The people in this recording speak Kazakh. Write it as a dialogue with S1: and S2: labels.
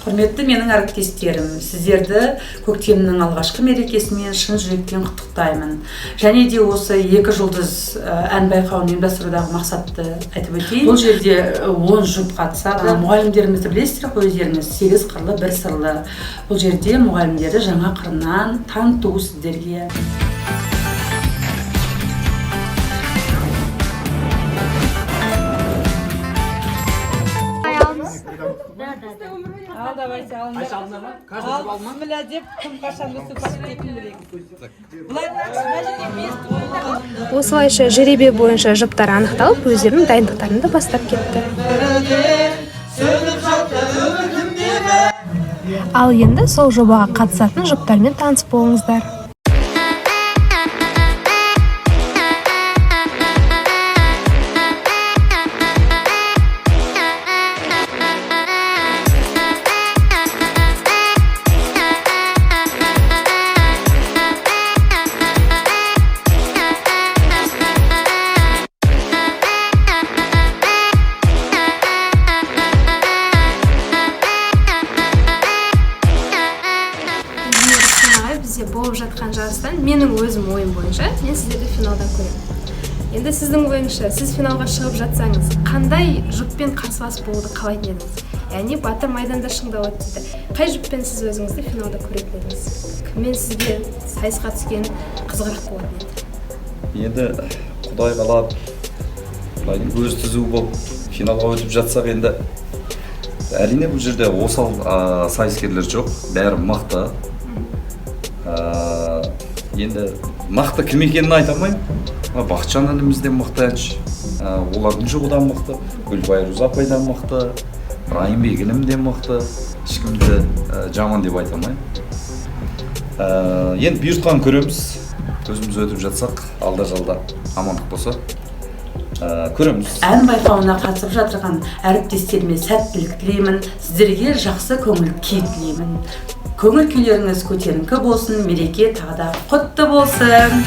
S1: Құрметті менің әріптестерім, сіздерді көктемнің алғашқы мерекесімен шын жүректен құттықтаймын. Және де осы 2 жұлдыз ән байқауын ұйымдастырудағы мақсатты айтып өтейін. Бұл жерде 10 жұп қатысады. Мұғалімдерімізді білесіздер ғой өздеріңіз, 8 қырлы, 1 сырлы. Бұл жерде мұғалімдерді жаңа қырынан таныту сіздерге.
S2: Al давайте alın. Al bismillah деп кім қашанда супап кететінін білеміз.
S3: Осылайша жеребе бойынша жұптар анықталып, өздерінің дайындықтарын да бастап кетті. Ал енді сол жобаға қатысатын жұптармен танысып болыңыздар. Болып жатқан жарыстан менің өзім ойым бойынша мен сіздерді финалдан көремін. Енді сіздің ойыңызша, сіз финалға шығып жатсаңыз, қандай жұппен қарсылас болуды қалайтын едіңіз? Яғни батыр майданда шыңдалады дейді. Қай жұппен сіз өзіңізді финалда көретін едіңіз? Кіммен сізге сайысқа түскен қызығырақ болатын еді?
S4: Енді Құдай қалап, Құдайдың көзі түзу болып финалға өтіп жатсақ, енді әрине бұл жерде осал сайыскерлер жоқ, бәрі мықты. Енді мықты кім екенін айта алмаймын. Бақытжан інімізден мықты әнші, олардың жоғыдан мықты, Гүлбайруза апайдан мықты, Райымбек інімден мықты, ешкімді жаман деп айта алмаймын. Енді бұйыртқан көреміз, көзіміз өтіп жатсақ, алда-жалда амандық болса көреміз.
S1: Ән байқауына қатысып жатырған әріптестеріме сәттілік тілеймін, сіздерге жақсы көңіл күй тілеймін. Көңіл күйлеріңіз көтеріңкі болсын, мереке тағы да құтты болсын.